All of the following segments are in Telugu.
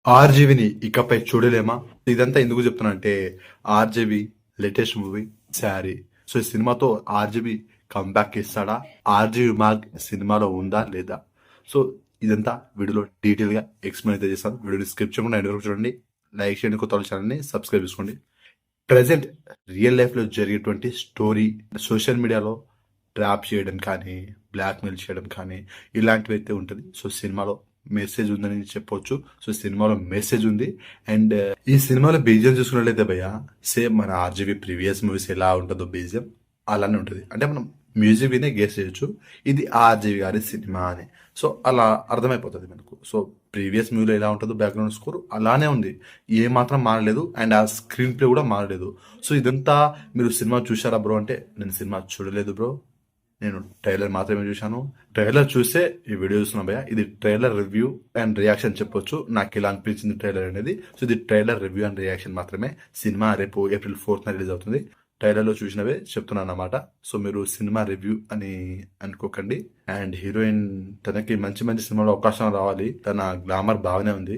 ఆర్జీవిని ఇకపై చూడలేమా? ఇదంతా ఎందుకు చెప్తున్నా అంటే RGV latest movie 'sari'. So ఈ సినిమాతో ఆర్జీవి కమ్‌బ్యాక్ ఇస్తాడా? ఆర్జీవి మార్క్ సినిమాలో ఉందా లేదా? సో ఇదంతా వీడియోలో డీటెయిల్‌గా ఎక్స్‌ప్లెయిన్ అయితే చేస్తాను. వీడియోని స్కిప్ చేయకుండా ఎండ్ వరకు చూడండి. లైక్ చేయండి, కొత్త వాళ్ళ ఛానల్‌ని సబ్స్క్రైబ్ చేసుకోండి. ప్రెజెంట్ రియల్ లైఫ్‌లో జరిగేటువంటి స్టోరీ సోషల్ మీడియాలో ట్రాప్ చేయడం కానీ, బ్లాక్‌మెయిల్ చేయడం కానీ ఇలాంటివైతే ఉంటది. సో సినిమాలో మెసేజ్ ఉందని చెప్పొచ్చు. సో సినిమాలో మెసేజ్ ఉంది. అండ్ ఈ సినిమాలో బీజిఎం చూసుకున్నట్లయితే భయ్య సేమ్ మన ఆర్జీవి ప్రీవియస్ మూవీస్ ఎలా ఉంటుందో బీజిఎం అలానే ఉంటుంది. అంటే మనం మ్యూజిక్ వినే గెస్ చేయొచ్చు ఇది ఆర్జీవి గారి సినిమా అని. సో అలా అర్థమైపోతుంది మనకు. సో ప్రీవియస్ మూవీలో ఎలా ఉంటుందో బ్యాక్గ్రౌండ్ స్కోర్ అలానే ఉంది. ఏ మాత్రం మారలేదు. అండ్ ఆ స్క్రీన్ ప్లే కూడా మారలేదు. సో ఇదంతా మీరు సినిమా చూసారా బ్రో అంటే నేను సినిమా చూడలేదు బ్రో. నేను ట్రైలర్ మాత్రమే చూశాను. ట్రైలర్ చూసే ఈ వీడియో చూస్తున్నా భయ్య. ఇది ట్రైలర్ రివ్యూ అండ్ రియాక్షన్ చెప్పొచ్చు. నాకు ఇలా అనిపించింది ట్రైలర్ అనేది. సో ఇది ట్రైలర్ రివ్యూ అండ్ రియాక్షన్ మాత్రమే. సినిమా రేపు April 4th రిలీజ్ అవుతుంది. ట్రైలర్లో చూసినవే చెప్తున్నాను అన్నమాట. సో మీరు సినిమా రివ్యూ అని అనుకోకండి. అండ్ హీరోయిన్ తనకి మంచి మంచి సినిమాలో అవకాశం రావాలి. తన గ్లామర్ బాగానే ఉంది.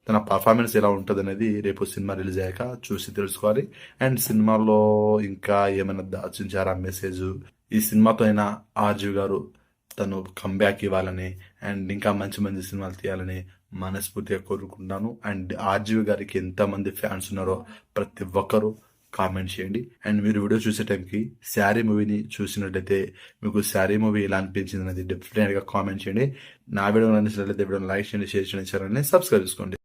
తన పర్ఫార్మెన్స్ ఎలా ఉంటుంది అనేది రేపు సినిమా రిలీజ్ అయ్యాక చూసి తెలుసుకోవాలి. అండ్ సినిమాలో ఇంకా ఏమైనా దాచించారా మెసేజ్, ఈ సినిమాతో అయినా ఆర్జీవి గారు తను కంబ్యాక్ ఇవ్వాలని అండ్ ఇంకా మంచి మంచి సినిమాలు తీయాలని మనస్ఫూర్తిగా కోరుకుంటున్నాను. అండ్ ఆర్జీవి గారికి ఎంతమంది ఫ్యాన్స్ ఉన్నారో ప్రతి ఒక్కరూ కామెంట్ చేయండి. అండ్ మీరు వీడియో చూసే టైంకి 'శారీ' మూవీని చూసినట్లయితే మీకు 'శారీ' మూవీ ఎలా అనిపించింది అనేది డెఫినెట్గా కామెంట్ చేయండి. నా వీడియో నచ్చినట్లయితే వీడియోని లైక్ చేయండి, షేర్ చేయండి, ఛానల్ని సబ్స్క్రైబ్ చేసుకోండి.